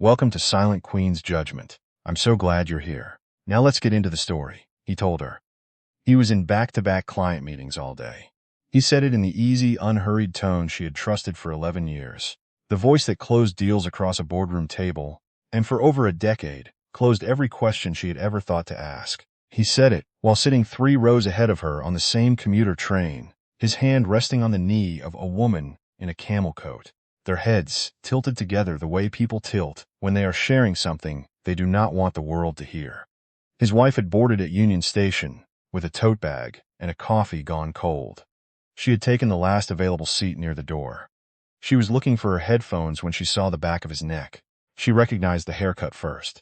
Welcome to Silent Queen's Judgment. I'm so glad you're here. Now let's get into the story, he told her. He was in back-to-back client meetings all day. He said it in the easy, unhurried tone she had trusted for 11 years. The voice that closed deals across a boardroom table, and for over a decade, closed every question she had ever thought to ask. He said it while sitting 3 rows ahead of her on the same commuter train, his hand resting on the knee of a woman in a camel coat, their heads tilted together the way people tilt when they are sharing something they do not want the world to hear. His wife had boarded at Union Station with a tote bag and a coffee gone cold. She had taken the last available seat near the door. She was looking for her headphones when she saw the back of his neck. She recognized the haircut first.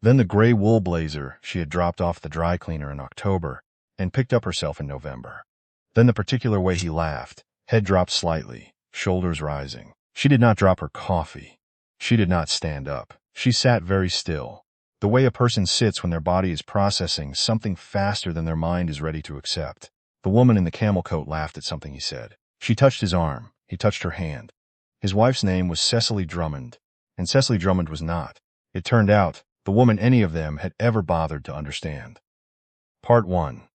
Then the gray wool blazer she had dropped off the dry cleaner in October and picked up herself in November. Then the particular way he laughed, head dropped slightly, shoulders rising. She did not drop her coffee. She did not stand up. She sat very still, the way a person sits when their body is processing something faster than their mind is ready to accept. The woman in the camel coat laughed at something he said. She touched his arm. He touched her hand. His wife's name was Cecily Drummond, and Cecily Drummond was not, it turned out, the woman any of them had ever bothered to understand. Part 1.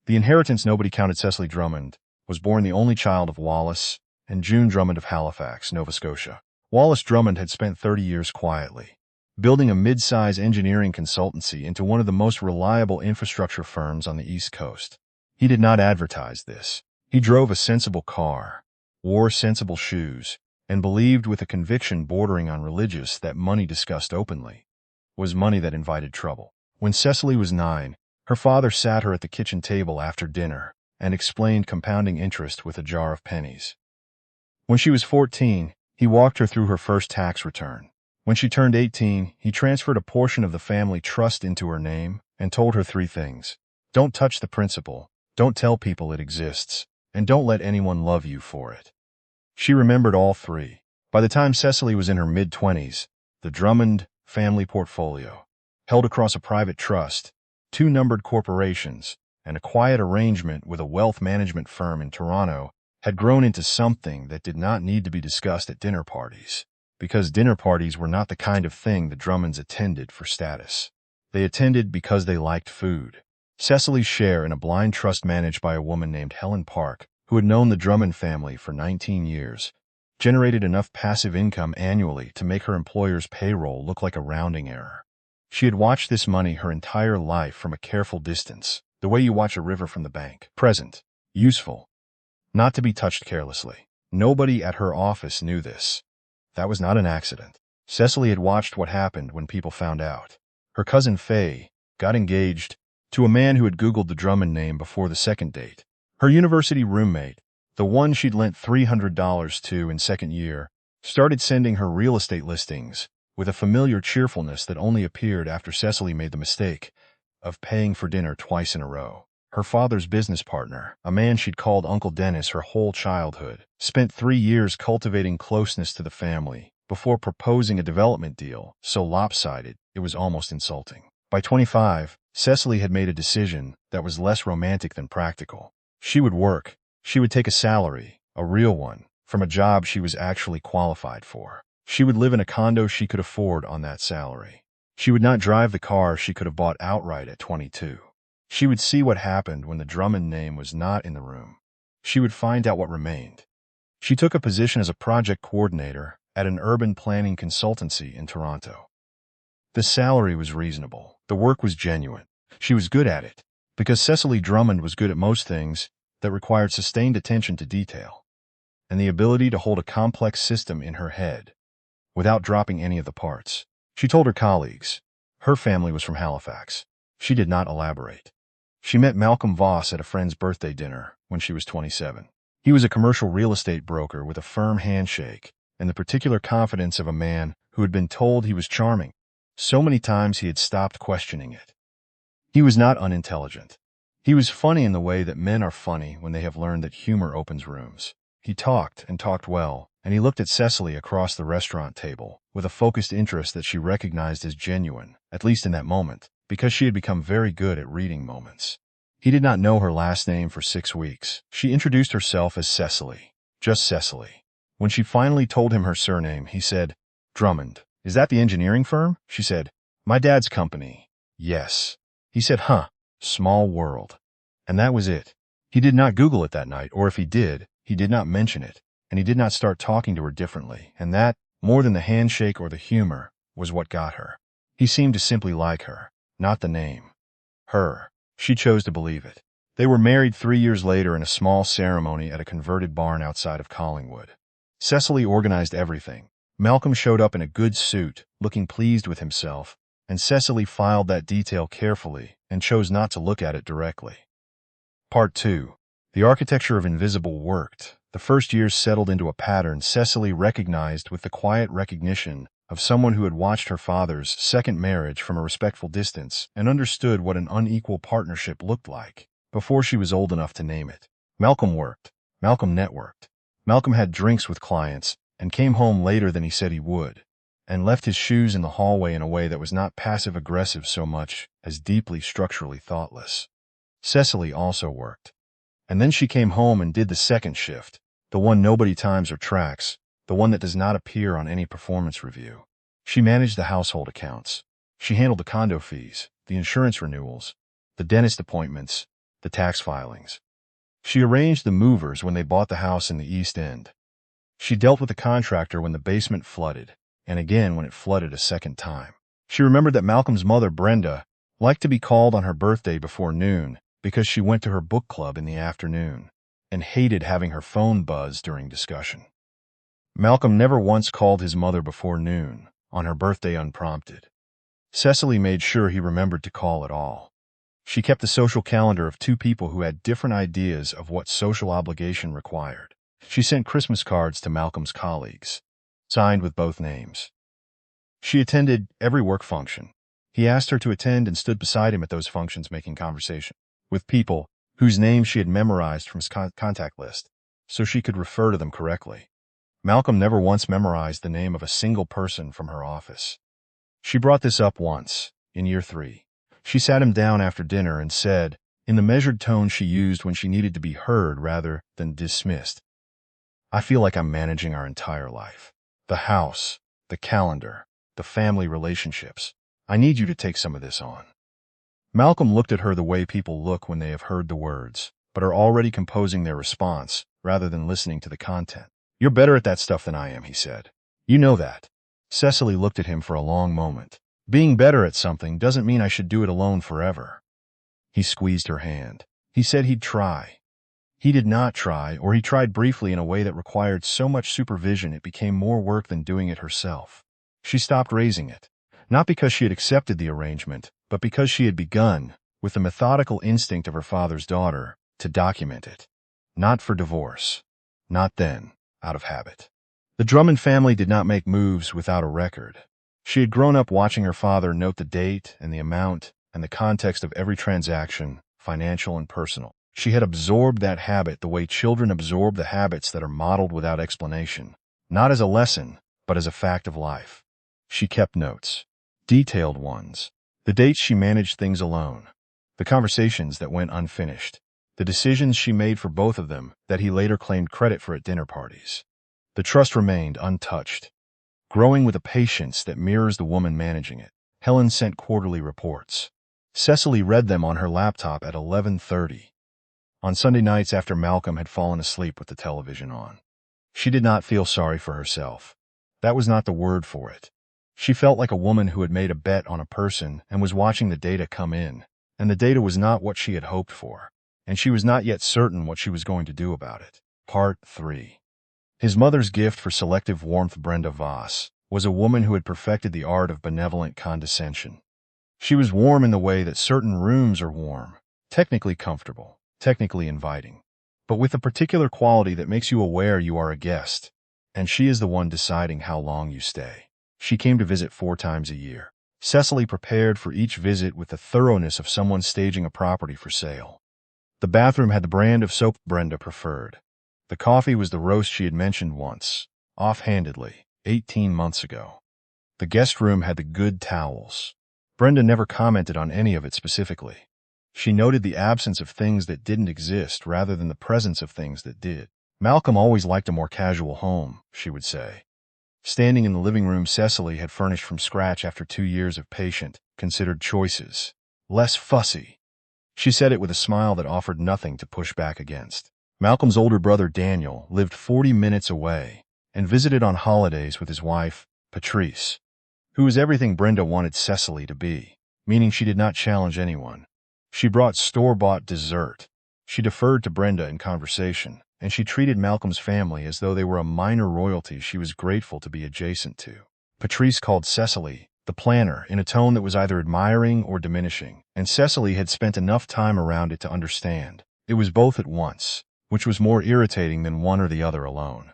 The inheritance nobody counted. Cecily Drummond was born the only child of Wallace and June Drummond of Halifax, Nova Scotia. Wallace Drummond had spent 30 years quietly, building a mid-size engineering consultancy into one of the most reliable infrastructure firms on the East Coast. He did not advertise this. He drove a sensible car, wore sensible shoes, and believed with a conviction bordering on religious that money discussed openly was money that invited trouble. When Cecily was 9, her father sat her at the kitchen table after dinner and explained compounding interest with a jar of pennies. When she was 14, he walked her through her first tax return. When she turned 18, he transferred a portion of the family trust into her name and told her 3 things. Don't touch the principal, don't tell people it exists, and don't let anyone love you for it. She remembered all 3. By the time Cecily was in her mid-20s, the Drummond family portfolio, held across a private trust, 2 numbered corporations, and a quiet arrangement with a wealth management firm in Toronto, had grown into something that did not need to be discussed at dinner parties, because dinner parties were not the kind of thing the Drummonds attended for status. They attended because they liked food. Cecily's share in a blind trust managed by a woman named Helen Park, who had known the Drummond family for 19 years, generated enough passive income annually to make her employer's payroll look like a rounding error. She had watched this money her entire life from a careful distance, the way you watch a river from the bank. Present. Useful. Not to be touched carelessly. Nobody at her office knew this. That was not an accident. Cecily had watched what happened when people found out. Her cousin Faye got engaged to a man who had Googled the Drummond name before the second date. Her university roommate, the one she'd lent $300 to in second year, started sending her real estate listings with a familiar cheerfulness that only appeared after Cecily made the mistake of paying for dinner twice in a row. Her father's business partner, a man she'd called Uncle Dennis her whole childhood, spent 3 years cultivating closeness to the family before proposing a development deal so lopsided it was almost insulting. By 25, Cecily had made a decision that was less romantic than practical. She would work. She would take a salary, a real one, from a job she was actually qualified for. She would live in a condo she could afford on that salary. She would not drive the car she could have bought outright at 22. She would see what happened when the Drummond name was not in the room. She would find out what remained. She took a position as a project coordinator at an urban planning consultancy in Toronto. The salary was reasonable. The work was genuine. She was good at it, because Cecily Drummond was good at most things that required sustained attention to detail and the ability to hold a complex system in her head without dropping any of the parts. She told her colleagues her family was from Halifax. She did not elaborate. She met Malcolm Voss at a friend's birthday dinner when she was 27. He was a commercial real estate broker with a firm handshake and the particular confidence of a man who had been told he was charming so many times he had stopped questioning it. He was not unintelligent. He was funny in the way that men are funny when they have learned that humor opens rooms. He talked and talked well, and he looked at Cecily across the restaurant table with a focused interest that she recognized as genuine, at least in that moment, because she had become very good at reading moments. He did not know her last name for 6 weeks. She introduced herself as Cecily, just Cecily. When she finally told him her surname, he said, "Drummond." "Is that the engineering firm?" She said, "My dad's company." "Yes." He said, "Huh, small world." And that was it. He did not Google it that night, or if he did not mention it, and he did not start talking to her differently, and that, more than the handshake or the humor, was what got her. He seemed to simply like her, not the name. Her. She chose to believe it. They were married 3 years later in a small ceremony at a converted barn outside of Collingwood. Cecily organized everything. Malcolm showed up in a good suit, looking pleased with himself, and Cecily filed that detail carefully and chose not to look at it directly. Part 2. The architecture of invisible worked. The first years settled into a pattern Cecily recognized with the quiet recognition of someone who had watched her father's second marriage from a respectful distance and understood what an unequal partnership looked like before she was old enough to name it. Malcolm worked. Malcolm networked. Malcolm had drinks with clients and came home later than he said he would, and left his shoes in the hallway in a way that was not passive-aggressive so much as deeply structurally thoughtless. Cecily also worked. And then she came home and did the second shift, the one nobody times or tracks, the one that does not appear on any performance review. She managed the household accounts. She handled the condo fees, the insurance renewals, the dentist appointments, the tax filings. She arranged the movers when they bought the house in the East End. She dealt with the contractor when the basement flooded, and again when it flooded a second time. She remembered that Malcolm's mother, Brenda, liked to be called on her birthday before noon because she went to her book club in the afternoon, and hated having her phone buzz during discussion. Malcolm never once called his mother before noon, on her birthday unprompted. Cecily made sure he remembered to call at all. She kept the social calendar of two people who had different ideas of what social obligation required. She sent Christmas cards to Malcolm's colleagues, signed with both names. She attended every work function. He asked her to attend and stood beside him at those functions making conversation with people whose names she had memorized from his contact list, so she could refer to them correctly. Malcolm never once memorized the name of a single person from her office. She brought this up once, in year 3. She sat him down after dinner and said, in the measured tone she used when she needed to be heard rather than dismissed, "I feel like I'm managing our entire life. The house, the calendar, the family relationships. I need you to take some of this on." Malcolm looked at her the way people look when they have heard the words, but are already composing their response, rather than listening to the content. "You're better at that stuff than I am," he said. "You know that." Cecily looked at him for a long moment. "Being better at something doesn't mean I should do it alone forever." He squeezed her hand. He said he'd try. He did not try, or he tried briefly in a way that required so much supervision it became more work than doing it herself. She stopped raising it, not because she had accepted the arrangement, but because she had begun, with the methodical instinct of her father's daughter, to document it. Not for divorce. Not then, out of habit. The Drummond family did not make moves without a record. She had grown up watching her father note the date and the amount and the context of every transaction, financial and personal. She had absorbed that habit the way children absorb the habits that are modeled without explanation, not as a lesson, but as a fact of life. She kept notes, detailed ones, the dates she managed things alone, the conversations that went unfinished, the decisions she made for both of them that he later claimed credit for at dinner parties. The trust remained untouched, growing with a patience that mirrors the woman managing it. Helen sent quarterly reports. Cecily read them on her laptop at 11:30. On Sunday nights after Malcolm had fallen asleep with the television on. She did not feel sorry for herself. That was not the word for it. She felt like a woman who had made a bet on a person and was watching the data come in, and the data was not what she had hoped for, and she was not yet certain what she was going to do about it. Part 3. His mother's gift for selective warmth, Brenda Voss, was a woman who had perfected the art of benevolent condescension. She was warm in the way that certain rooms are warm, technically comfortable, technically inviting, but with a particular quality that makes you aware you are a guest, and she is the one deciding how long you stay. She came to visit 4 times a year. Cecily prepared for each visit with the thoroughness of someone staging a property for sale. The bathroom had the brand of soap Brenda preferred. The coffee was the roast she had mentioned once, offhandedly, 18 months ago. The guest room had the good towels. Brenda never commented on any of it specifically. She noted the absence of things that didn't exist rather than the presence of things that did. Malcolm always liked a more casual home, she would say. Standing in the living room Cecily had furnished from scratch after 2 years of patient, considered choices. Less fussy. She said it with a smile that offered nothing to push back against. Malcolm's older brother Daniel lived 40 minutes away and visited on holidays with his wife, Patrice, who was everything Brenda wanted Cecily to be, meaning she did not challenge anyone. She brought store-bought dessert. She deferred to Brenda in conversation, and she treated Malcolm's family as though they were a minor royalty she was grateful to be adjacent to. Patrice called Cecily the planner in a tone that was either admiring or diminishing, and Cecily had spent enough time around it to understand. It was both at once, which was more irritating than one or the other alone.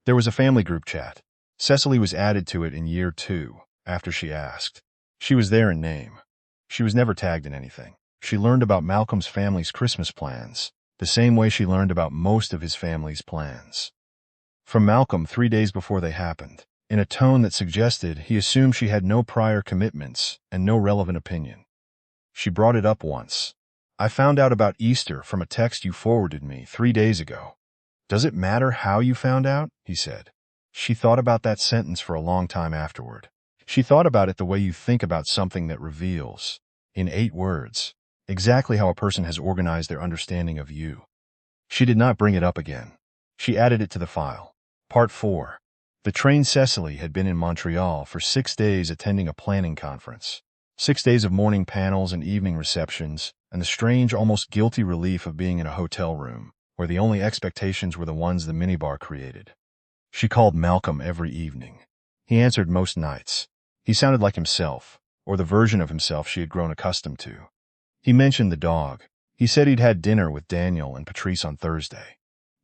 There was a family group chat. Cecily was added to it in year 2, after she asked. She was there in name. She was never tagged in anything. She learned about Malcolm's family's Christmas plans, the same way she learned about most of his family's plans. From Malcolm 3 days before they happened, in a tone that suggested he assumed she had no prior commitments and no relevant opinion. She brought it up once. I found out about Easter from a text you forwarded me 3 days ago. Does it matter how you found out? He said. She thought about that sentence for a long time afterward. She thought about it the way you think about something that reveals, in 8 words, exactly how a person has organized their understanding of you. She did not bring it up again. She added it to the file. Part 4. The trained Cecily had been in Montreal for 6 days attending a planning conference. 6 days of morning panels and evening receptions, and the strange, almost guilty relief of being in a hotel room, where the only expectations were the ones the minibar created. She called Malcolm every evening. He answered most nights. He sounded like himself, or the version of himself she had grown accustomed to. He mentioned the dog. He said he'd had dinner with Daniel and Patrice on Thursday.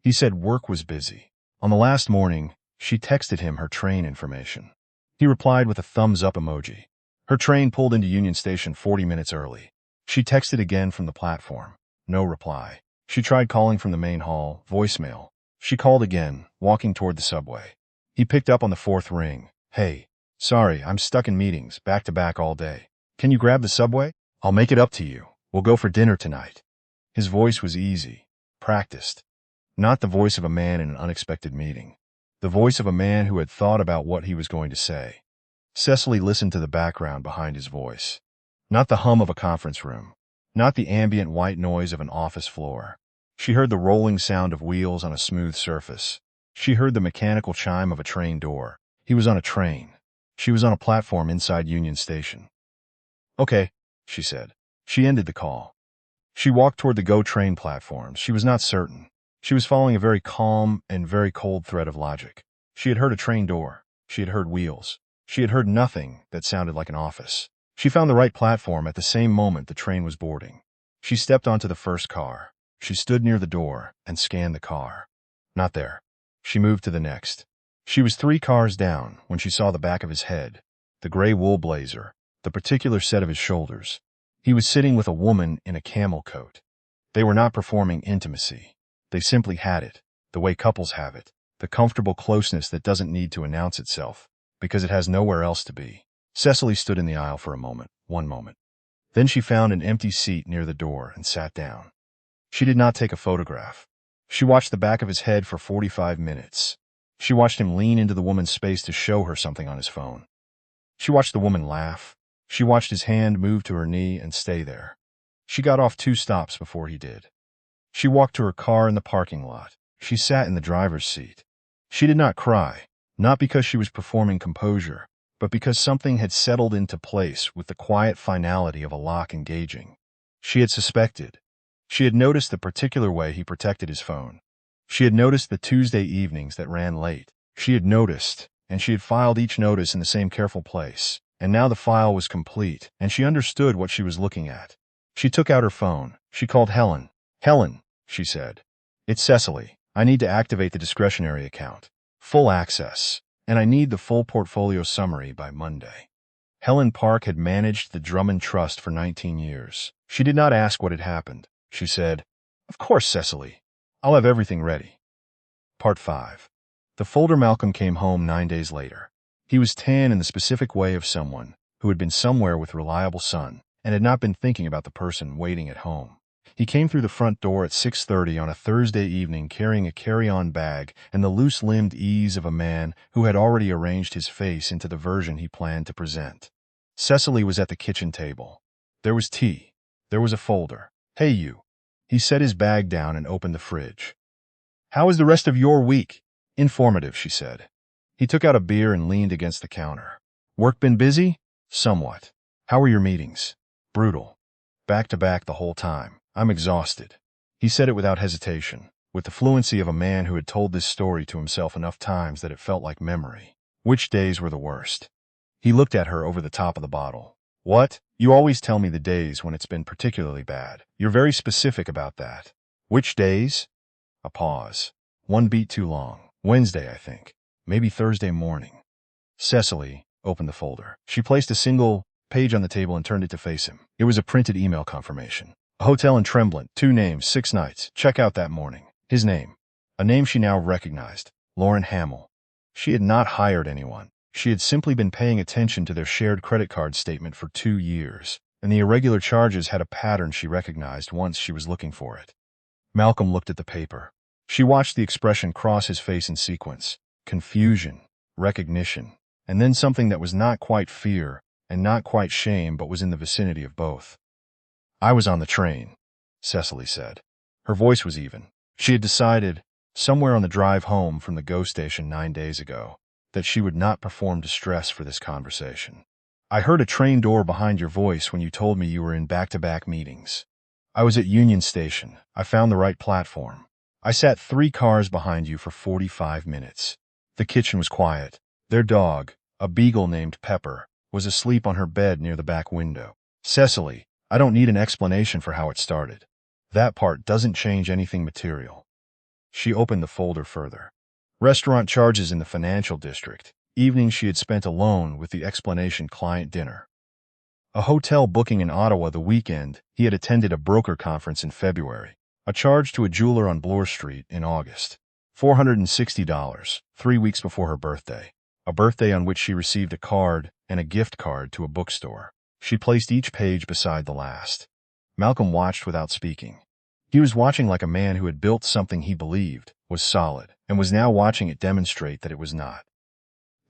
He said work was busy. On the last morning, she texted him her train information. He replied with a thumbs-up emoji. Her train pulled into Union Station 40 minutes early. She texted again from the platform. No reply. She tried calling from the main hall, voicemail. She called again, walking toward the subway. He picked up on the 4th ring. Hey, sorry, I'm stuck in meetings, back to back all day. Can you grab the subway? I'll make it up to you. We'll go for dinner tonight. His voice was easy, practiced. Not the voice of a man in an unexpected meeting. The voice of a man who had thought about what he was going to say. Cecily listened to the background behind his voice. Not the hum of a conference room. Not the ambient white noise of an office floor. She heard the rolling sound of wheels on a smooth surface. She heard the mechanical chime of a train door. He was on a train. She was on a platform inside Union Station. Okay, she said. She ended the call. She walked toward the GO train platforms. She was not certain. She was following a very calm and very cold thread of logic. She had heard a train door. She had heard wheels. She had heard nothing that sounded like an office. She found the right platform at the same moment the train was boarding. She stepped onto the first car. She stood near the door and scanned the car. Not there. She moved to the next. She was 3 cars down when she saw the back of his head, the gray wool blazer, the particular set of his shoulders. He was sitting with a woman in a camel coat. They were not performing intimacy. They simply had it, the way couples have it, the comfortable closeness that doesn't need to announce itself, because it has nowhere else to be. Cecily stood in the aisle for a moment, 1 moment. Then she found an empty seat near the door and sat down. She did not take a photograph. She watched the back of his head for 45 minutes. She watched him lean into the woman's space to show her something on his phone. She watched the woman laugh. She watched his hand move to her knee and stay there. She got off 2 stops before he did. She walked to her car in the parking lot. She sat in the driver's seat. She did not cry, not because she was performing composure, but because something had settled into place with the quiet finality of a lock engaging. She had suspected. She had noticed the particular way he protected his phone. She had noticed the Tuesday evenings that ran late. She had noticed, and she had filed each notice in the same careful place. And now the file was complete, and she understood what she was looking at. She took out her phone. She called Helen. Helen, she said. It's Cecily. I need to activate the discretionary account. Full access. And I need the full portfolio summary by Monday. Helen Park had managed the Drummond Trust for 19 years. She did not ask what had happened. She said, Of course, Cecily. I'll have everything ready. Part 5. The folder Malcolm came home 9 days later. He was tan in the specific way of someone who had been somewhere with reliable sun and had not been thinking about the person waiting at home. He came through the front door at 6:30 on a Thursday evening carrying a carry-on bag and the loose-limbed ease of a man who had already arranged his face into the version he planned to present. Cecily was at the kitchen table. There was tea. There was a folder. "Hey, you." He set his bag down and opened the fridge. "How was the rest of your week?" "Informative," she said. He took out a beer and leaned against the counter. "Work been busy?" "Somewhat." "How were your meetings?" "Brutal. Back to back the whole time. I'm exhausted." He said it without hesitation, with the fluency of a man who had told this story to himself enough times that it felt like memory. "Which days were the worst?" He looked at her over the top of the bottle. "What? You always tell me the days when it's been particularly bad. You're very specific about that." "Which days?" A pause. One beat too long. "Wednesday, I think. Maybe Thursday morning." Cecily opened the folder. She placed a single page on the table and turned it to face him. It was a printed email confirmation. "A hotel in Tremblant, 2 names, 6 nights. Check out that morning." His name. A name she now recognized. Lauren Hamill. She had not hired anyone. She had simply been paying attention to their shared credit card statement for 2 years, and the irregular charges had a pattern she recognized once she was looking for it. Malcolm looked at the paper. She watched the expression cross his face in sequence. Confusion, recognition, and then something that was not quite fear and not quite shame but was in the vicinity of both. "I was on the train," Cecily said. Her voice was even. She had decided, somewhere on the drive home from the GO station 9 days ago, that she would not perform distress for this conversation. "I heard a train door behind your voice when you told me you were in back-to-back meetings. I was at Union Station. I found the right platform. I sat 3 cars behind you for 45 minutes. The kitchen was quiet. Their dog, a beagle named Pepper, was asleep on her bed near the back window." "Cecily, I don't need an explanation for how it started. That part doesn't change anything material." She opened the folder further. Restaurant charges in the financial district. Evening she had spent alone with the explanation client dinner. A hotel booking in Ottawa the weekend he had attended a broker conference in February. A charge to a jeweler on Bloor Street in August. $460, 3 weeks before her birthday. A birthday on which she received a card and a gift card to a bookstore. She placed each page beside the last. Malcolm watched without speaking. He was watching like a man who had built something he believed was solid, and was now watching it demonstrate that it was not.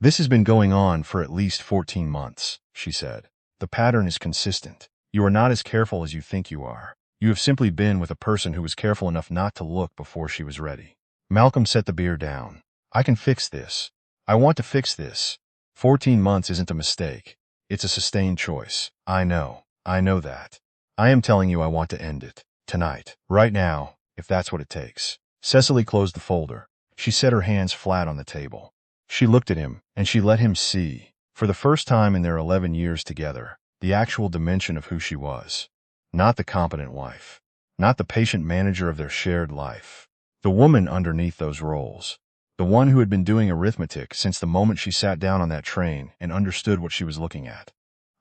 "This has been going on for at least 14 months, she said. "The pattern is consistent. You are not as careful as you think you are. You have simply been with a person who was careful enough not to look before she was ready." Malcolm set the beer down. "I can fix this. I want to fix this. 14 months isn't a mistake. It's a sustained choice. I know that. I am telling you I want to end it. Tonight. Right now, if that's what it takes." Cecily closed the folder. She set her hands flat on the table. She looked at him, and she let him see, for the first time in their 11 years together, the actual dimension of who she was. Not the competent wife. Not the patient manager of their shared life. The woman underneath those roles. The one who had been doing arithmetic since the moment she sat down on that train and understood what she was looking at.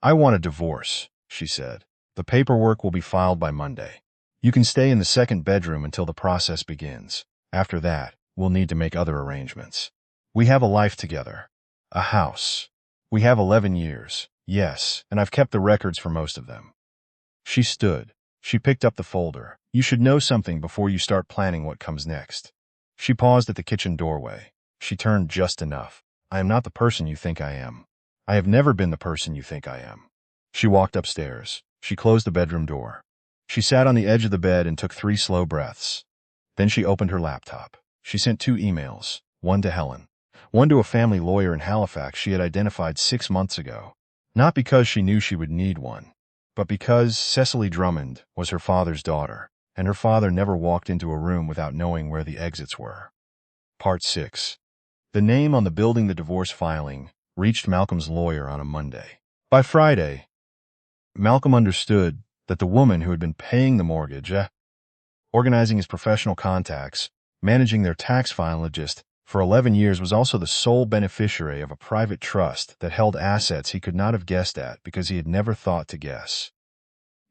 "I want a divorce," she said. "The paperwork will be filed by Monday. You can stay in the second bedroom until the process begins. After that, we'll need to make other arrangements. We have a life together. A house. We have 11 years. Yes, and I've kept the records for most of them." She stood. She picked up the folder. "You should know something before you start planning what comes next." She paused at the kitchen doorway. She turned just enough. "I am not the person you think I am. I have never been the person you think I am." She walked upstairs. She closed the bedroom door. She sat on the edge of the bed and took 3 slow breaths. Then she opened her laptop. She sent 2 emails, one to Helen, one to a family lawyer in Halifax she had identified 6 months ago. Not because she knew she would need one, but because Cecily Drummond was her father's daughter, and her father never walked into a room without knowing where the exits were. Part 6. The name on the building the divorce filing reached Malcolm's lawyer on a Monday. By Friday, Malcolm understood that the woman who had been paying the mortgage, organizing his professional contacts, managing their tax filing logist for 11 years was also the sole beneficiary of a private trust that held assets he could not have guessed at because he had never thought to guess.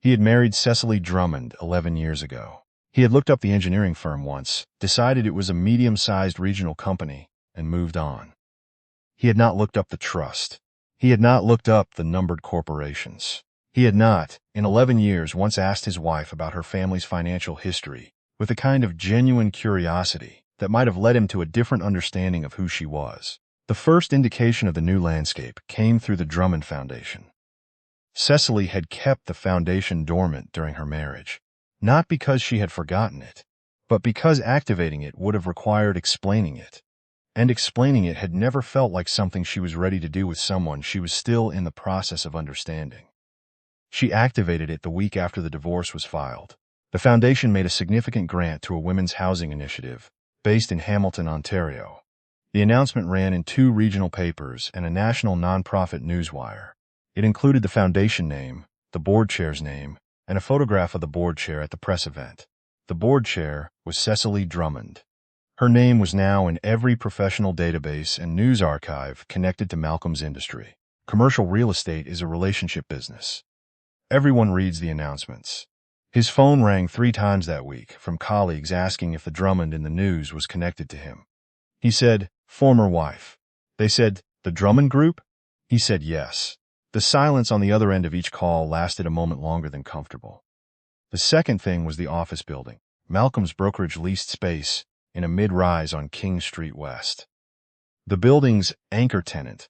He had married Cecily Drummond 11 years ago. He had looked up the engineering firm once, decided it was a medium-sized regional company, and moved on. He had not looked up the trust. He had not looked up the numbered corporations. He had not, in 11 years, once asked his wife about her family's financial history, with a kind of genuine curiosity that might have led him to a different understanding of who she was. The first indication of the new landscape came through the Drummond Foundation. Cecily had kept the foundation dormant during her marriage, not because she had forgotten it, but because activating it would have required explaining it. And explaining it had never felt like something she was ready to do with someone she was still in the process of understanding. She activated it the week after the divorce was filed. The foundation made a significant grant to a women's housing initiative based in Hamilton, Ontario. The announcement ran in 2 regional papers and a national nonprofit newswire. It included the foundation name, the board chair's name, and a photograph of the board chair at the press event. The board chair was Cecily Drummond. Her name was now in every professional database and news archive connected to Malcolm's industry. Commercial real estate is a relationship business. Everyone reads the announcements. His phone rang 3 times that week from colleagues asking if the Drummond in the news was connected to him. He said, "Former wife." They said, "The Drummond Group?" He said, "Yes." The silence on the other end of each call lasted a moment longer than comfortable. The second thing was the office building. Malcolm's brokerage leased space in a mid-rise on King Street West. The building's anchor tenant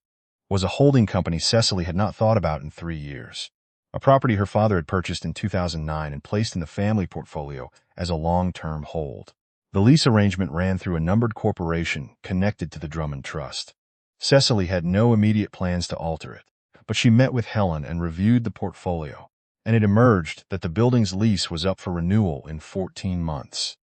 was a holding company Cecily had not thought about in 3 years, a property her father had purchased in 2009 and placed in the family portfolio as a long-term hold. The lease arrangement ran through a numbered corporation connected to the Drummond Trust. Cecily had no immediate plans to alter it, but she met with Helen and reviewed the portfolio, and it emerged that the building's lease was up for renewal in 14 months.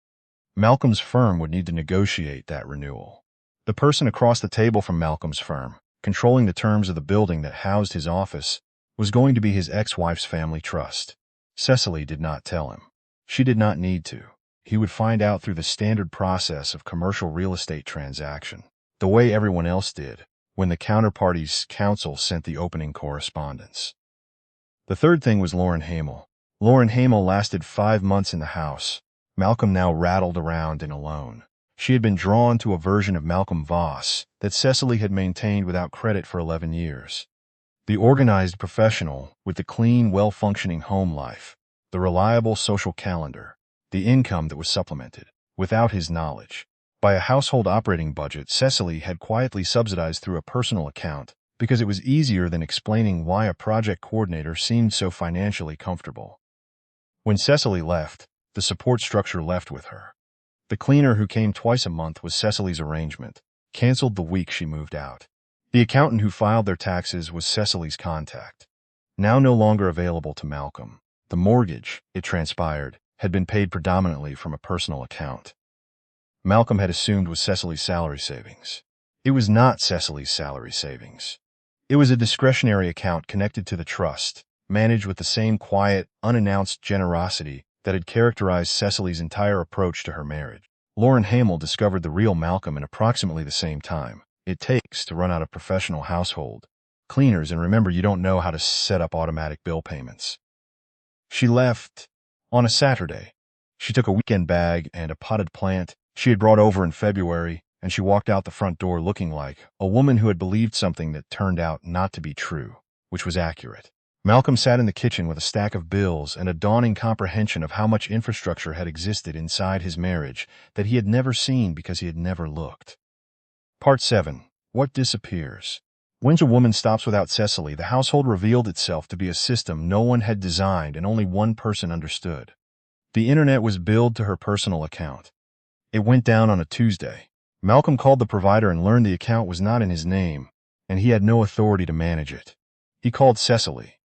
Malcolm's firm would need to negotiate that renewal. The person across the table from Malcolm's firm, controlling the terms of the building that housed his office, was going to be his ex-wife's family trust. Cecily did not tell him. She did not need to. He would find out through the standard process of commercial real estate transaction, the way everyone else did, when the counterparty's counsel sent the opening correspondence. The third thing was Lauren Hamel. Lauren Hamel lasted 5 months in the house. Malcolm now rattled around and alone. She had been drawn to a version of Malcolm Voss that Cecily had maintained without credit for 11 years. The organized professional with the clean, well-functioning home life, the reliable social calendar, the income that was supplemented, without his knowledge, by a household operating budget Cecily had quietly subsidized through a personal account because it was easier than explaining why a project coordinator seemed so financially comfortable. When Cecily left, the support structure left with her. The cleaner who came twice a month was Cecily's arrangement, canceled the week she moved out. The accountant who filed their taxes was Cecily's contact. Now no longer available to Malcolm. The mortgage, it transpired, had been paid predominantly from a personal account. Malcolm had assumed was Cecily's salary savings. It was not Cecily's salary savings. It was a discretionary account connected to the trust, managed with the same quiet, unannounced generosity that had characterized Cecily's entire approach to her marriage. Lauren Hamel discovered the real Malcolm in approximately the same time it takes to run out a professional household. Cleaners, and remember, you don't know how to set up automatic bill payments. She left on a Saturday. She took a weekend bag and a potted plant she had brought over in February, and she walked out the front door looking like a woman who had believed something that turned out not to be true, which was accurate. Malcolm sat in the kitchen with a stack of bills and a dawning comprehension of how much infrastructure had existed inside his marriage that he had never seen because he had never looked. Part 7. What disappears? When a woman stops without Cecily, the household revealed itself to be a system no one had designed and only one person understood. The internet was billed to her personal account. It went down on a Tuesday. Malcolm called the provider and learned the account was not in his name, and he had no authority to manage it. He called Cecily.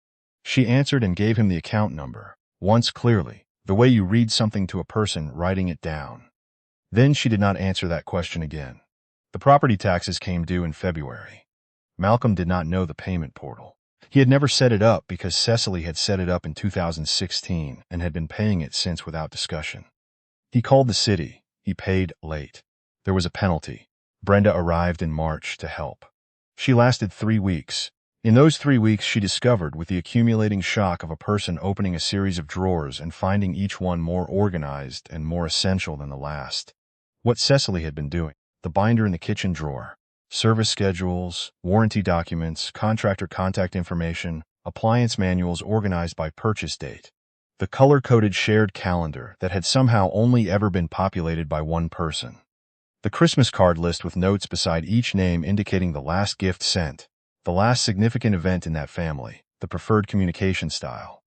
She answered and gave him the account number, once clearly, the way you read something to a person writing it down. Then she did not answer that question again. The property taxes came due in February. Malcolm did not know the payment portal. He had never set it up because Cecily had set it up in 2016 and had been paying it since without discussion. He called the city. He paid late. There was a penalty. Brenda arrived in March to help. She lasted 3 weeks. In those 3 weeks, she discovered, with the accumulating shock of a person opening a series of drawers and finding each one more organized and more essential than the last, what Cecily had been doing. The binder in the kitchen drawer, service schedules, warranty documents, contractor contact information, appliance manuals organized by purchase date, the color-coded shared calendar that had somehow only ever been populated by one person, the Christmas card list with notes beside each name indicating the last gift sent, the last significant event in that family, the preferred communication style.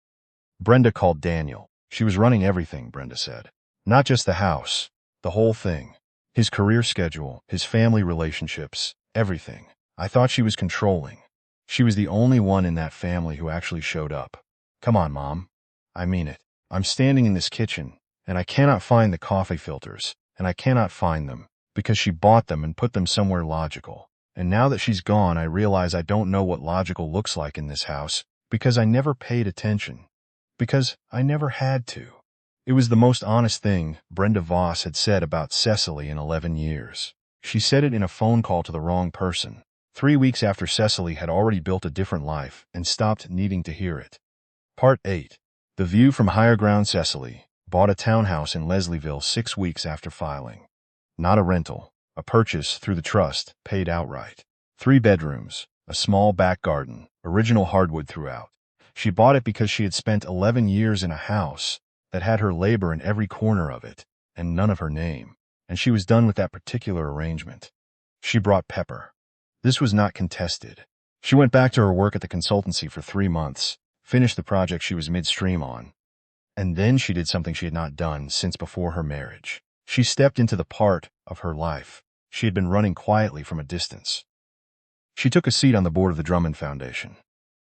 Brenda called Daniel. She was running everything, Brenda said. Not just the house, the whole thing. His career schedule, his family relationships, everything. I thought she was controlling. She was the only one in that family who actually showed up. Come on, Mom. I mean it. I'm standing in this kitchen, and I cannot find the coffee filters, and I cannot find them, because she bought them and put them somewhere logical. And now that she's gone, I realize I don't know what logical looks like in this house, because I never paid attention. Because I never had to. It was the most honest thing Brenda Voss had said about Cecily in 11 years. She said it in a phone call to the wrong person, 3 weeks after Cecily had already built a different life and stopped needing to hear it. Part 8. The View from Higher Ground. Cecily bought a townhouse in Leslieville 6 weeks after filing. Not a rental, a purchase through the trust, paid outright. 3 bedrooms, a small back garden, original hardwood throughout. She bought it because she had spent 11 years in a house that had her labor in every corner of it, and none of her name, and she was done with that particular arrangement. She brought Pepper. This was not contested. She went back to her work at the consultancy for 3 months, finished the project she was midstream on, and then she did something she had not done since before her marriage. She stepped into the part of her life she had been running quietly from a distance. She took a seat on the board of the Drummond Foundation.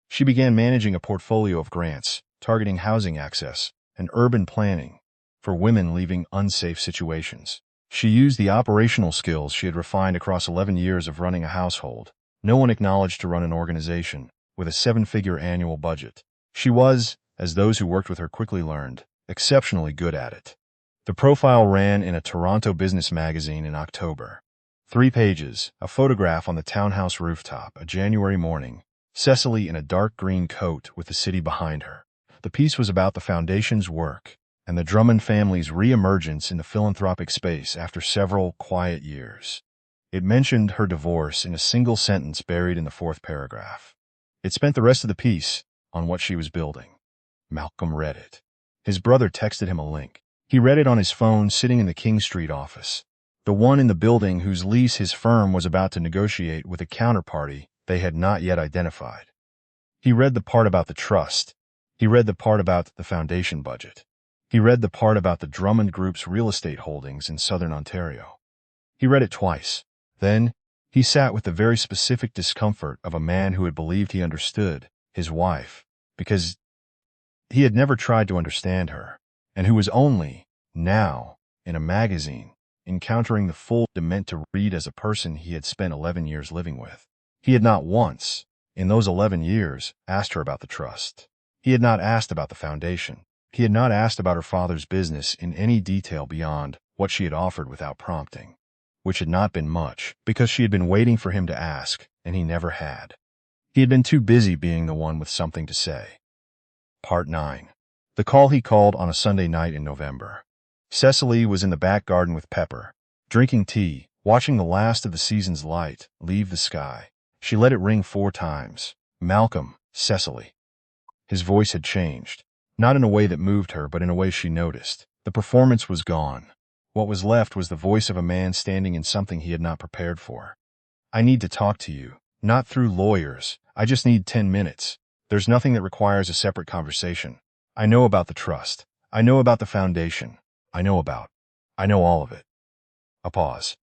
She began managing a portfolio of grants, targeting housing access and urban planning for women leaving unsafe situations. She used the operational skills she had refined across 11 years of running a household. No one acknowledged to run an organization with a 7-figure annual budget. She was, as those who worked with her quickly learned, exceptionally good at it. The profile ran in a Toronto business magazine in October. 3 pages, a photograph on the townhouse rooftop, a January morning, Cecily in a dark green coat with the city behind her. The piece was about the foundation's work and the Drummond family's re-emergence in the philanthropic space after several quiet years. It mentioned her divorce in a single sentence buried in the 4th paragraph. It spent the rest of the piece on what she was building. Malcolm read it. His brother texted him a link. He read it on his phone sitting in the King Street office, the one in the building whose lease his firm was about to negotiate with a counterparty they had not yet identified. He read the part about the trust. He read the part about the foundation budget. He read the part about the Drummond Group's real estate holdings in southern Ontario. He read it twice. Then, he sat with the very specific discomfort of a man who had believed he understood his wife, because he had never tried to understand her, and who was only, now, in a magazine, encountering the full meant to read as a person he had spent 11 years living with. He had not once, in those 11 years, asked her about the trust. He had not asked about the foundation. He had not asked about her father's business in any detail beyond what she had offered without prompting, which had not been much, because she had been waiting for him to ask, and he never had. He had been too busy being the one with something to say. Part 9. The call. He called on a Sunday night in November. Cecily was in the back garden with Pepper, drinking tea, watching the last of the season's light leave the sky. She let it ring 4 times. Malcolm, Cecily. His voice had changed, not in a way that moved her, but in a way she noticed. The performance was gone. What was left was the voice of a man standing in something he had not prepared for. I need to talk to you, not through lawyers. I just need 10 minutes. There's nothing that requires a separate conversation. I know about the trust. I know about the foundation. I know all of it. A pause.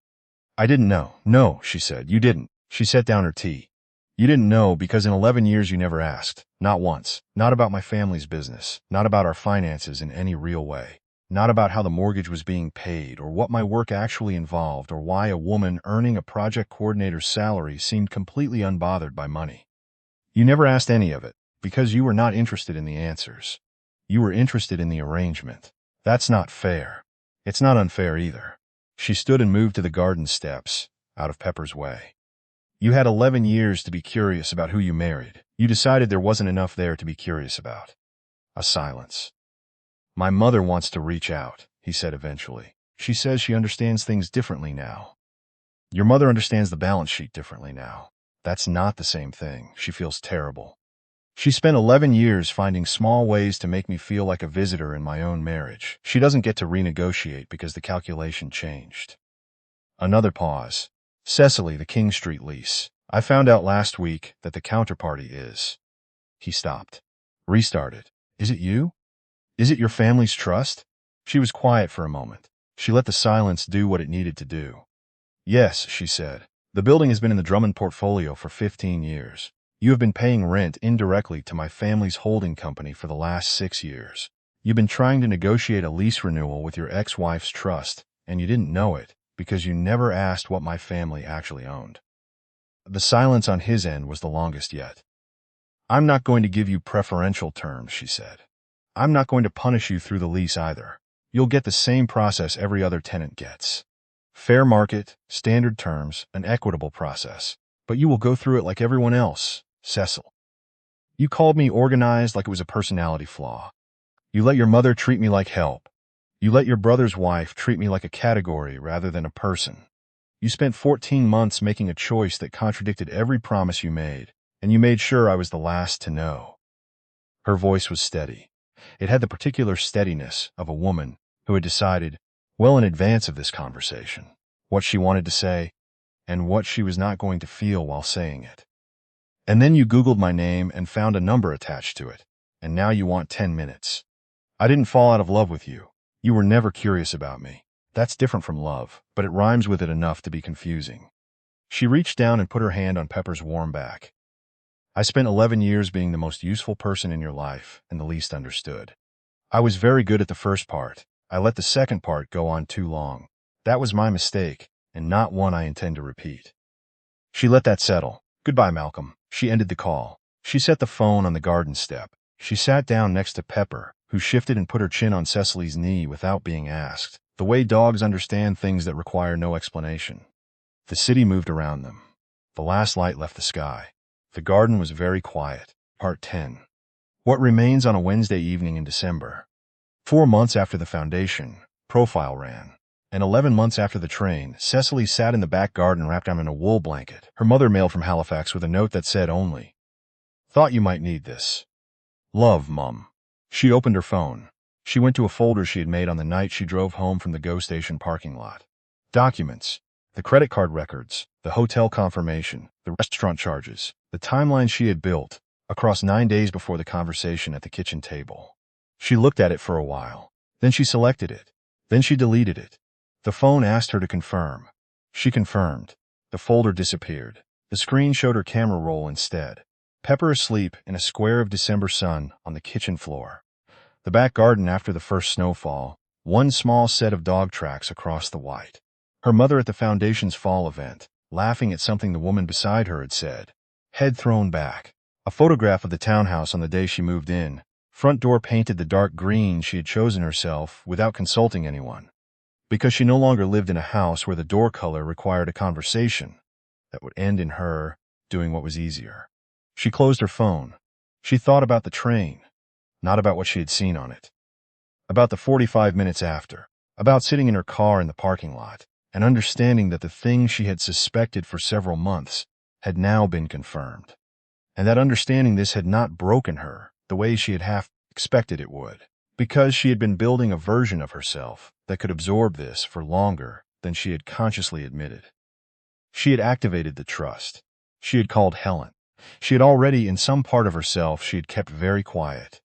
I didn't know. No, she said. You didn't. She set down her tea. You didn't know because in 11 years you never asked. Not once. Not about my family's business. Not about our finances in any real way. Not about how the mortgage was being paid or what my work actually involved or why a woman earning a project coordinator's salary seemed completely unbothered by money. You never asked any of it because you were not interested in the answers. You were interested in the arrangement. That's not fair. It's not unfair either. She stood and moved to the garden steps, out of Pepper's way. You had 11 years to be curious about who you married. You decided there wasn't enough there to be curious about. A silence. My mother wants to reach out, he said eventually. She says she understands things differently now. Your mother understands the balance sheet differently now. That's not the same thing. She feels terrible. She spent 11 years finding small ways to make me feel like a visitor in my own marriage. She doesn't get to renegotiate because the calculation changed. Another pause. Cecily, the King Street lease. I found out last week that the counterparty is. He stopped. Restarted. Is it you? Is it your family's trust? She was quiet for a moment. She let the silence do what it needed to do. Yes, she said. The building has been in the Drummond portfolio for 15 years. You have been paying rent indirectly to my family's holding company for the last 6 years. You've been trying to negotiate a lease renewal with your ex-wife's trust, and you didn't know it because you never asked what my family actually owned. The silence on his end was the longest yet. I'm not going to give you preferential terms, she said. I'm not going to punish you through the lease either. You'll get the same process every other tenant gets. Fair market, standard terms, an equitable process. But you will go through it like everyone else, Cecil. You called me organized like it was a personality flaw. You let your mother treat me like help. You let your brother's wife treat me like a category rather than a person. You spent 14 months making a choice that contradicted every promise you made, and you made sure I was the last to know. Her voice was steady. It had the particular steadiness of a woman who had decided, well in advance of this conversation, what she wanted to say and what she was not going to feel while saying it. And then you Googled my name and found a number attached to it, and now you want 10 minutes. I didn't fall out of love with you. You were never curious about me. That's different from love, but it rhymes with it enough to be confusing. She reached down and put her hand on Pepper's warm back. I spent 11 years being the most useful person in your life and the least understood. I was very good at the first part. I let the second part go on too long. That was my mistake, and not one I intend to repeat. She let that settle. Goodbye, Malcolm. She ended the call. She set the phone on the garden step. She sat down next to Pepper, who shifted and put her chin on Cecily's knee without being asked, the way dogs understand things that require no explanation. The city moved around them. The last light left the sky. The garden was very quiet. Part 10. What remains on a Wednesday evening in December. 4 months after the foundation, profile ran. And 11 months after the train, Cecily sat in the back garden wrapped up in a wool blanket. Her mother mailed from Halifax with a note that said only, "Thought you might need this. Love, Mum." She opened her phone. She went to a folder she had made on the night she drove home from the GO station parking lot. Documents. The credit card records, the hotel confirmation, the restaurant charges, the timeline she had built, across 9 days before the conversation at the kitchen table. She looked at it for a while. Then she selected it. Then she deleted it. The phone asked her to confirm. She confirmed. The folder disappeared. The screen showed her camera roll instead. Pepper asleep in a square of December sun on the kitchen floor. The back garden after the first snowfall, one small set of dog tracks across the white. Her mother at the foundation's fall event, laughing at something the woman beside her had said. Head thrown back. A photograph of the townhouse on the day she moved in. Front door painted the dark green she had chosen herself without consulting anyone. Because she no longer lived in a house where the door color required a conversation that would end in her doing what was easier. She closed her phone. She thought about the train, not about what she had seen on it. About the 45 minutes after. About sitting in her car in the parking lot and understanding that the thing she had suspected for several months had now been confirmed. And that understanding this had not broken her the way she had half expected it would, because she had been building a version of herself that could absorb this for longer than she had consciously admitted. She had activated the trust. She had called Helen. She had already, in some part of herself, she had kept very quiet,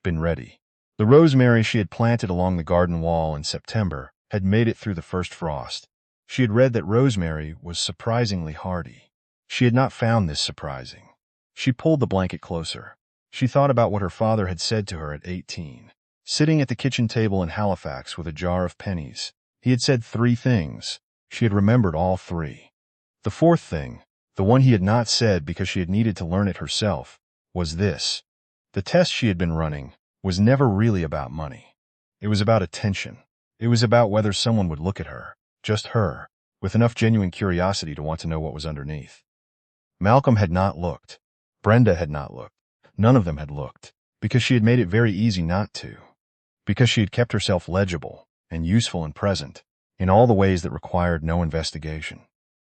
been ready. The rosemary she had planted along the garden wall in September had made it through the first frost. She had read that rosemary was surprisingly hardy. She had not found this surprising. She pulled the blanket closer. She thought about what her father had said to her at 18. Sitting at the kitchen table in Halifax with a jar of pennies, he had said 3 things. She had remembered all 3. The 4th thing, the one he had not said because she had needed to learn it herself, was this. The test she had been running was never really about money. It was about attention. It was about whether someone would look at her, just her, with enough genuine curiosity to want to know what was underneath. Malcolm had not looked. Brenda had not looked. None of them had looked, because she had made it very easy not to. Because she had kept herself legible and useful and present in all the ways that required no investigation.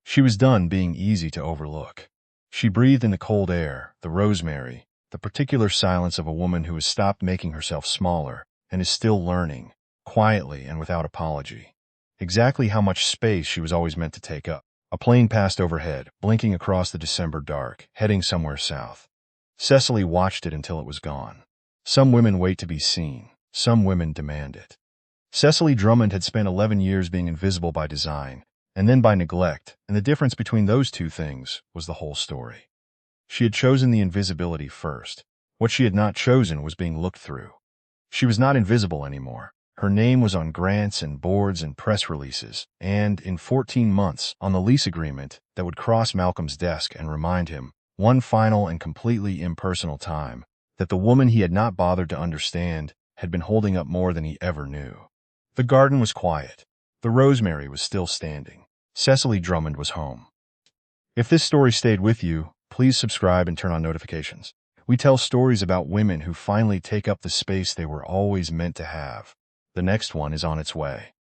She was done being easy to overlook. She breathed in the cold air, the rosemary, the particular silence of a woman who has stopped making herself smaller and is still learning, quietly and without apology, exactly how much space she was always meant to take up. A plane passed overhead, blinking across the December dark, heading somewhere south. Cecily watched it until it was gone. Some women wait to be seen. Some women demand it. Cecily Drummond had spent 11 years being invisible by design, and then by neglect, and the difference between those two things was the whole story. She had chosen the invisibility first. What she had not chosen was being looked through. She was not invisible anymore. Her name was on grants and boards and press releases, and, in 14 months, on the lease agreement that would cross Malcolm's desk and remind him, one final and completely impersonal time, that the woman he had not bothered to understand had been holding up more than he ever knew. The garden was quiet. The rosemary was still standing. Cecily Drummond was home. If this story stayed with you, please subscribe and turn on notifications. We tell stories about women who finally take up the space they were always meant to have. The next one is on its way.